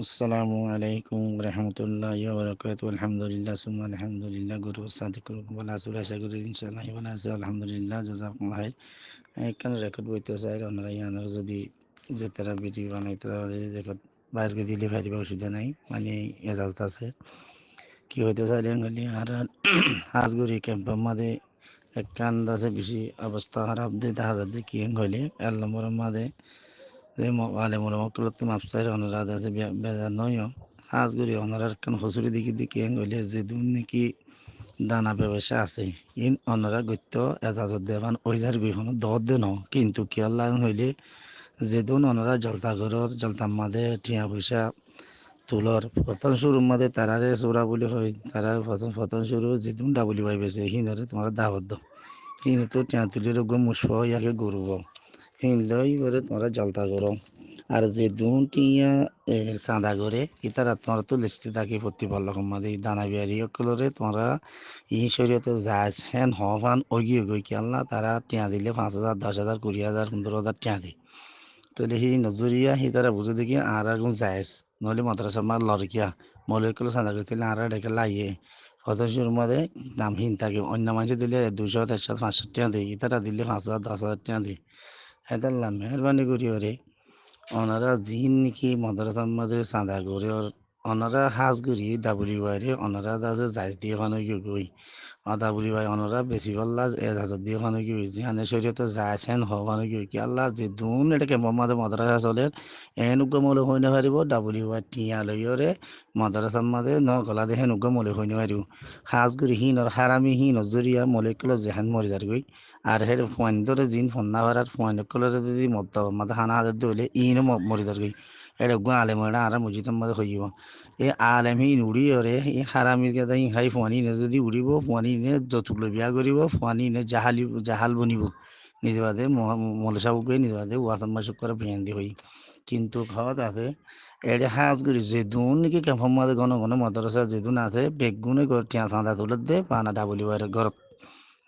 আসসালামু আলাইকুম রহমতুল্লাহ বরকাত আলহামদুলিল্লাহ সুম্মা আলহামদুলিল্লাহ গুরু সাদিকুল ওয়ালা সুরা সাগরি ইনশাআল্লাহ ওয়ালা আছে আলহামদুলিল্লাহ জাযাকুমুল্লাহ খাইর। এখানে রেকর্ড বইতে চাই ওনারা ইয়ানোর যদি যে তারা ভিডিও বানাই তারা রেকর্ড বাইরে দিলে পারিবা অসুবিধা নাই, মানে এজাজত আছে। কি হইতে চাইলেন হলে আর হাজগুড়ি ক্যাম্পের মাঝে একখান আছে বেশি অবস্থা খারাপ দিয়ে দেখা যাচ্ছে কি হইলে এক নম্বরের মাঝে যে আলেমুল মকলতে মাপসাইর অনারাধ আছে বেজার নয় হাজগুড়ি অনারার কান হসুরি দিকে দিকে হইলে যে দুন নাকি দানা ব্যবসা আছে ইন অনারা গত্য এজাজত দেবান ওইজার গুইখন দর দে ন, কিন্তু কিয়ার লাইন হইলে যে দুন অনারা জলতা ঘরের জলতার মাঝে টিয়া পয়সা তুলর প্রথম শুরুর মাঝে তারারে চোরা বলি হয়, তারার প্রথম শুরু যে দুন ডাবলি পাই বেছে হিনরে তোমার দাবত হিন তো টিয়া তুলির মুসফ ইয়াকে গরুব হিন লই বলে তোমরা জলতা করো। আর যে দুটিয়া চাঁদা করে ইতারা তোমার তো লিস্টে থাকি প্রতিপালক মাঝে দানা বিহারি অকলরে তোমরা ই শরীয়তে যাচ হেন হফান অগিয়ে গই কি আল্লাহ তারা টিয়া দিলে 5,000 10,000 20,000 15,000 টিয়া দি তাহলে সেই নজরিয়া সেই তারা বুঝে দেখি আর আগুন যায়স নহলে মাদ্রাসা মার লড়কিয়া মৌলিকগুলো চাঁদা করতে আর ডেকে লাইয়ে ফতশুর মধ্যে দামহীন থাকে অন্য মানুষ দিলে 200 150 500 টিয়া দিই ইতারা দিলে 5,000 10,000 টিয়া দিই। এটা মেহরবানি করি ওরে ওনারা জিন নাকি মাদ্রাসার মাঝে চাঁদা করে ওর ওনারা হাজ করি ডাবলি বাইরে ওনারা দাদা যাইজ দিয়ে ফানো গই ডাবলি বাই ওনারা বেশি পাল্লা হাজার দিয়ে ফানো গই যেখানে শরীয়তে যাইছেন হবানো গই কি আল্লাহ যে দুন এটাকে মোহাম্মদ মাদ্রাসা চলের এনুগ্য মলে হইনে পারিব ডাবলি বাই টিয়া লইরে মাদ্রাসার মাঝে ন গলা দিয়ে হেনুগ্য মলে হইনে পারিব হাজ করি হিনর হারামি হিন জরিয়া মলিকুল যেহান মরি যার গই। আর হের ফোন ধরে জিন ফোন না ভাড়ার ফোন কলরে যদি মত মাথা হানা হাজার দিলে ইনো মরি যার গই এটা গো আলেম এটা আর মসজিদের মাঝে হইব এই আলেম হি উড়ি ওরে এই হারামির কথা ই খাই ফোয়ানি নে যদি উড়িব ফোয়ানি নে যতুকলো বিয়া করিব ফোয়ানি নে জাহাল বনিব নিজে বাদে মলসাবুকে নিজে বাদে ওয়াসান মাসুক করে বিয়ান দি হই। কিন্তু খাওয়াত আছে এটা হাজ করি যেদুন নাকি কেমন মাঝে ঘন ঘন মাদ্রাসা যেদুন আছে বেগুনে টিয়া চাঁদা তুলে দে পানা ডাবলি বাড়ি ঘরত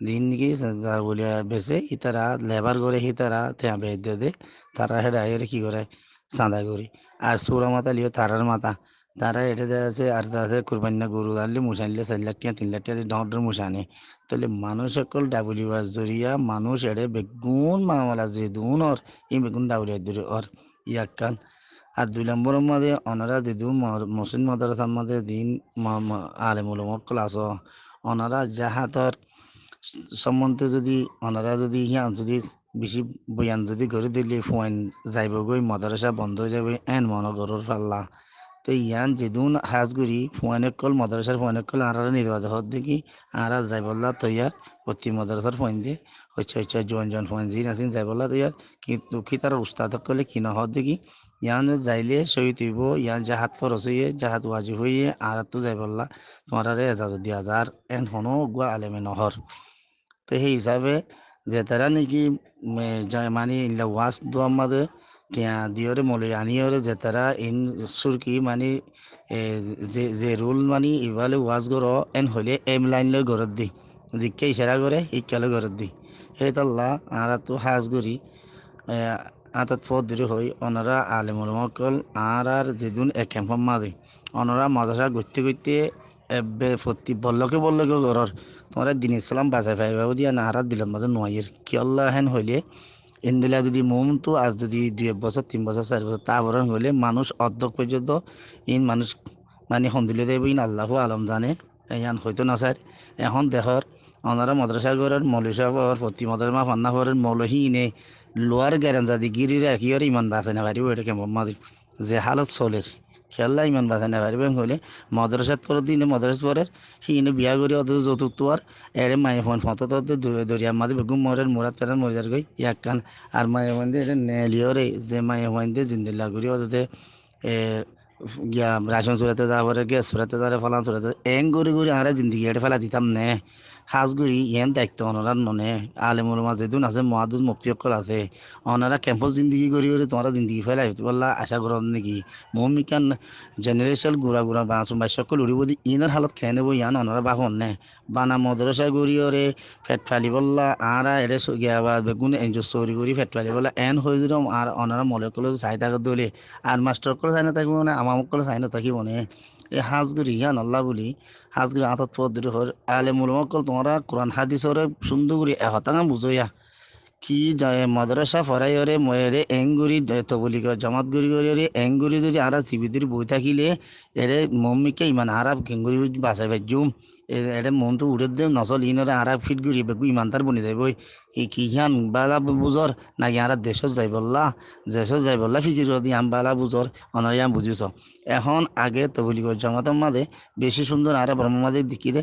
দিন নাকি যার বলিয়া বেছে ইতারা লেবার করে সিতারা ঠেয়া বেচ দিয়ে দে তারা সেটা এর কি করে চাঁদা করি। আর চোরা মাথা লিও তারার মাথা তারা এটা দেওয়া আছে আর তাদের কোরবানি গরু আনলে মুসা আনলে 4 লাখ টাকা 3 লাখ টাকা ডর মুসা আনে তাহলে মানুষ সকল ডাবলিবার জরিয়া মানুষ এড়ে বেগুন মামলা যে দুন ওর এই বেগুন ডাবলিয়া দূরে ওর ইয়াক কান। আর 2 নম্বরের মাঝে ওনারা যেদু মুসলিম মাদ্রাসার মাঝে দিন আলেমুল মক্কল আস ওনারা যাহাতর সম্বন্ধে যদি ওনারা যদি ইয়ান যদি বেশি বয়ান যদি করে দিলে ফোন যাইব গই মাদ্রাসা বন্ধ হয়ে যাবে এন মনে গরুর পাল্লা তো ইয়ান যেদুন হাজ করি ফোনের কল মাদ্রাসার ফোনের কল আর নির্বাদ হত দেখি আর যাইবল্লা তৈয়ার প্রতি মাদ্রাসার ফোন দিয়ে হচ্ছে জন ফোন জিন আসিন যাইবল্লা তৈয়ার কিন্তু কি তার উস্তাদ করলে কি না হত দেখি ইয়ান যাইলে সহিত হইব ইয়ান জাহাত ফরস হইয়ে জাহাত ওয়াজি হইয়ে আর তো যাইবল্লা তোমার এজাজত দিয়া যার এন হনো গুয়া আলেমে নহর। তো সেই হিসাবে যে তারা নাকি মানে ওয়াজ দোয়ার মাঝে টিয়া দিওরে মলে আনিওরে যে তারা ইন সুরকি মানে এ, যে রুল মানে ইভালে ওয়াজ গর এন হলে এম লাইন লই গরত দি দিকে ইশারা করে ইকালে গরত দি সেই তাল্লা আর তো হাজ গরি আতাত পদরি হই ওনারা আলেমুল মকল আর যেদিন এক ক্যাম্পর মাঝে ওনারা মাদ্রাসা ঘুরতে ঘুরতে প্রতি বল্লকে ঘরের তোমার দিন ইসলাম বাঁচাই ফাইবাবু দিয়া না হারাত দিলাম মাঝে নয়ের কি আল্লাহ হেন হইলে ইন্দিলা যদি মোমতো আজ যদি 2 বছর 3 বছর 4 বছর তা বরং হইলে মানুষ অর্ধক পর্যন্ত ইন মানুষ মানে সন্দিলে দেব ইন আল্লাহ আলম জানে ইয়ান হয়তো না স্যার এখন দেহর ওনারা মাদ্রাসা ঘরের মৌলী সাহেব প্রতি মাদ্রাসা ফান্না ঘরের মৌলহী ইনে লোয়ার গ্যারেঞ্জা দি গিরি রাখি আর ইমান বাঁচে না পারিব এটা কেমন মাদি যে হালত চলের খেলা ইমান বাঁচে না পারিব হলে মাদ্রাসাত পরের দিনে মাদ্রাসা পরের সিনে বিয়া করি অত যতুক আর এরে মায়ে ফোন ফটো দরিয়া মাঝে বেগুম মরের মোরাত পেরান মজার গই এক কান আর মায়ে মন্দির এটা নেলিওরে যে মায়ে মন্দির জিন্দিল্লা করি ওদের এ রাশন চুরাতে যাওয়ার গ্যাস চুরাতে যাওয়ার ফলান চুরাতে এং করে আরে জিন্দিগি এটা ফেলা দিতাম নে হাজগুড়ি ইয়ান দায়িত্ব অনারার ননে আলেমুল মাজেদুন আছে মহাদুদ মুফতিয়কল আছে অনারা ক্যাম্পাস জিন্দিগি করি করে তোমারা জিন্দিগি ফেলাই বললা আশা কর নাকি মমিকান জেনারেশন গুড়া গুড়া বাঁচুন বা সকল উড়িব ইনার হালত খেয়ে নেবো ইয়ান অনারা বাহন নে বানা মদরসা গড়িয়রে ফেট ফালি বললা আরা এড়ে গিয়া বা বেগুন এনজো চৌরি করি ফেট ফালি বললা এন হয়ে যদি আর অনারা মলে কলে চাই থাকার দলে আর মাস্টার করে চাই না থাকিব মানে আমার কলে চাই না থাকিব নে এই হাজগুড়ি ইয়ান আল্লাহ বলি হাজগুড়ি আতত পদ্র হর আলে মুলমকল তোমরা কোরআন হাদিসরে সুন্দর করে এহতাঙা বুঝইয়া কি মাদ্রাসা ফরাইরে ময়েরে এংগুড়ি তবলি জমাত গুড়ি করে এংগুড়ি যদি আর চিবিদির বই থাকিলে এরে মম্মিকে ইমান আরাব কেঙ্গুড়ি বাঁচাই পাইজুম এরে মনটো উড়ে দে নচল ইনরে আরাব ফিট গুড়ি বেগু ইমানতার বনি যাইবই কি হান বালা বুঝর নাকি আর দেশত যাই বললা ফিকির দি আম বালা বুঝর অনারি আম বুঝিছ এখন আগে তবলি জমাতের মাঝে বেশি সুন্দর আর ব্রহ্ম মাঝে দিকিরে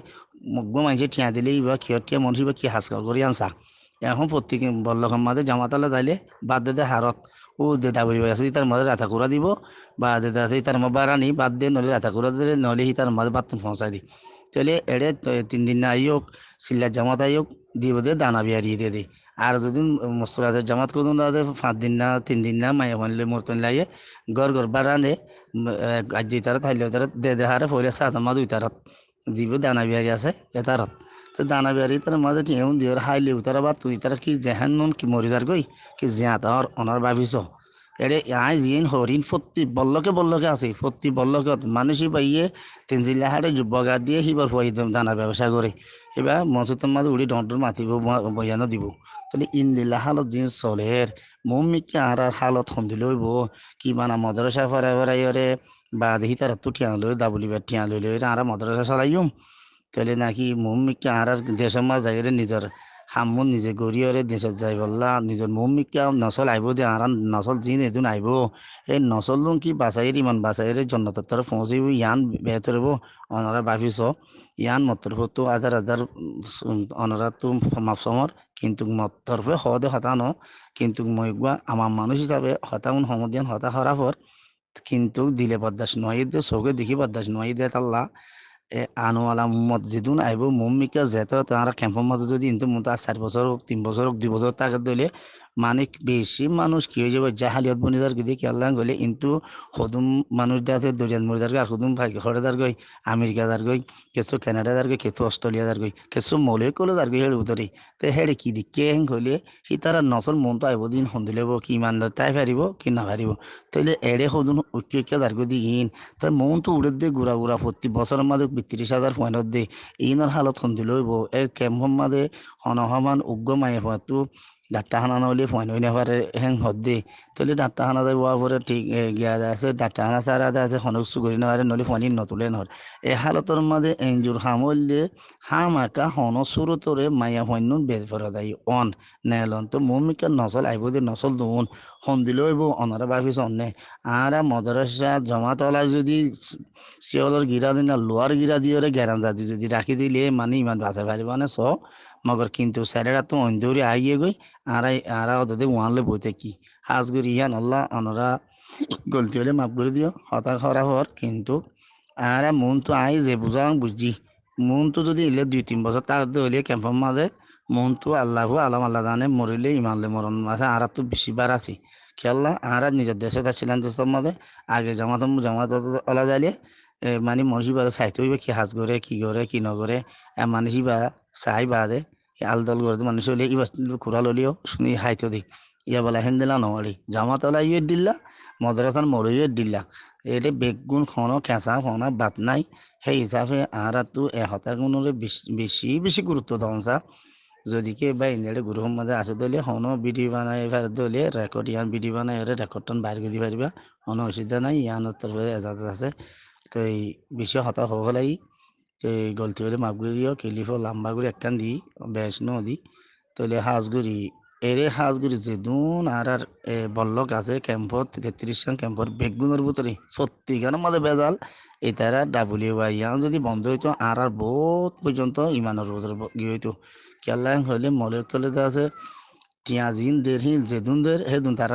মগ্গ মানুষে ঠিয়া দিলেই বা খিয়টিয়া মনুষ বা কি হাসকাল করি আনসা এখন প্রত্যেক বল্লখের মাঝে জামাতালে যাইলে বাদ দে হারত ও দেদা বলি আছে তার মাঝে রাতা কুড়া দিব বা দেদা আছে তার মা বারানি বাদ দিয়ে নলে রাতা কুড়া দিলে নলে সি তার মাঝে বাদ পৌঁছাই দি তাহলে এড়ে 3 দিন না আইওক সিল্লার জামাত আইওক দিব দে দানা বিয়ারিয়ে দিয়ে দিই আর যদি মস্তরাজের জামাত করুন তাদের 5 দিন না 3 দিন না মায়ে হনলে মরতন লাইয়ে ঘর বারানে আজি তারা থাইলে তারা দে হারে ফলে সাত মা 2 তারত দিব দানা বিয়ারি আছে এতারত তো দানা বেরি তার মাঝে এমন দিয়ে হাইলে তারা বা তুই তারা কি জেহান নুন কি মরি যার গই কি জিয়া তার অনার ভাবিস এরে আই জিন হরিণ ফত্তি বল্লকে আছে ফত্তি বল্লকে মানুষই পাইয়ে 3 জিল্লা হাটে বগা দিয়ে সিবার ফুয়াই দানার ব্যবসা করে এবার মসুতের মাঝে উড়ি ডন্টর মাতিব বয়ানো দিব তাহলে ইন্দিল্লা হালত জিন চলের মম্মিকে আর হালত সন্দিল হইব কি মানা মদরসা ফরাই বা দেখি তারা তো ঠিয়া লই দাবলি বা ঠিয়া লই আর মদরসা চালাইম তাহলে নাকি মম্মিকে আর দেশের মাছ যাই নিজের হামুন নিজে গড়িয়রে দেশত যাই বললা নিজের মম্মিকে নচল আইব দে আর নচল জিন এদিন আইব এই নচল কি বাঁচাইর ইমান বাঁচাইরে জন্নতর পৌঁছিব ইয়ান বেহতর হব অনারা ভাবিছ ইয়ান মতর হতো হাজার অনারা তো মাপসমর কিন্তু মতরফে হদে হতানো কিন্তু মই গুয়া আমার মানুষ হিসাবে হতাউন সমদিয়ান হতা হরাফর কিন্তু দিলে বরদাস্ত নয় দে চোখে দেখি বরদাস্ত নয় দে তাল্লা আনোয়ালা মসজিদুন আইব মম্মিকা যেতে তারা ক্যাম্পের মধ্যে যদি কিন্তু মতো 4 বছর হোক 3 বছর হোক 2 বছর তাকে দিলে মানে বেশি মানুষ কি হয়ে যাবে জাহালিয়ত বনিদার গিয়ে কি আল্লাহ গলে কিন্তু সদুম মানুষ দাতে দরিয়াত মরিদার গই আর সদুম ভাই হরেদার গই আমেরিকা দার গই কিছু কানাডা দার গই কিছু অস্ট্রেলিয়া দার গই কিছু মলে কলে দার গই হেড়ে উতরি তো হেড়ে কি দিকে হেং হইলে সি তারা নচল মনটো আইব দিন সন্দিলেব কি ইমান তাই পারিব কি না পারিব তাইলে এড়ে সদুন ঐক্য দার গই দিন তাই মনটো উড়ে দিয়ে গুড়া প্রতি বছরের মাঝে 32,000 পয়েন্ট দিয়ে ইনার হালত সন্দিল হইব এর ক্যাম্পর মাঝে হনহমান উগ্র মায়ে হয়তো ডাক্তার হানা নহলে পয়েন্ট হই না পারে হেং হদ্দে তাহলে ডাক্তার হানা যাই হওয়ার পরে ঠিক গিয়া আছে ডাক্তার হানা সারা আছে হনক সুগরি না পারে নহলে পয়েন্ট নতুলে নহর এই হালতর মাঝে এনজুর হামলে হাম আঁকা হন সুরতরে মায়া হন্যুন বের ফেরা দেয় অন নেলন তো মমিকা নচল আইব দে নচল দুন সন্দিল হইব অনারা ভাবিস অন্যে আর মদরসা জমাতলা যদি শিওলর গিরা দিন না লোয়ার গিরা দিয়ে গেরান দাদি যদি রাখি দিলে মানে ইমান বাঁচা পারিব না মগর কিন্তু স্যারেরা তো অন্ধরে আইয়ে গই আরা ওদের ওয়ানলে বইতে কি হাজ করি ইয়ান আল্লাহ অনরা গলতি হলে মাফ করে দিও হতা খরা হর কিন্তু আর মন তো আই যে বুঝাং বুঝি মন তো যদি ইলে 2-3 বছর তার হইলে ক্যাম্পের মাঝে মন তো আলম আল্লাহ জানে মরিলে ইমানলে মরণ আছে আর তো বেশি বার আছে খেয়াল্লা আর নিজের দেশে আসছিলেন দেশের মাঝে আগে জমাত ওলা যাইলে মানে মনীষী বা চাইতে হইবে কি হাজ করে কি নগরে মানসি বা চাই বাদে আলদল করে মানুষ হলে ইবা খুড়া ললিও শুনি হাইতো দিক ইয়া বলা হেন দিলা নড়ি জামাতলা ইয়ে দিল্লা মদ্রাসার মরইয়ে দিল্লা এটা বেগুন খনো কেঁচা খনা বাত নাই সেই হিসাবে আর তো এহতা গুণরে বেশি গুরুত্ব দনসা যদি কে বা ইন্ডিয়ার গুরুর মাঝে আছে দলে হনো ভিডিও বানাই ফের দলে রেকর্ড ইয়ান ভিডিও বানাই রেকর্ডটা বাইর করে পারিবা কোনো অসুবিধা নাই ইয়ান তরফে এজাজত আছে তো এই বেশি হতা হলাই এই গলতি হলে মাপ করে দিও ক্লিপ লম্বা করে একখান দি বেশ দি তাহলে হাঁসগুড়ি এরে হাঁসগুড়ি যে দুন আর বল্লক আছে ক্যাম্পত 33 ক্যাম্পর বেগুনের ভিতরে সত্যি কেন মাঝে বেজাল এই তারা ডাবুলিওয়াই ইয়ান যদি বন্ধ হইতো আর বহুত পর্যন্ত ইমানের ভিতরে গিয়ে হইতো কেলা হইলে মলে কলে আছে টিয়া জিন দের হিল যে দুন দের হে দুন তারা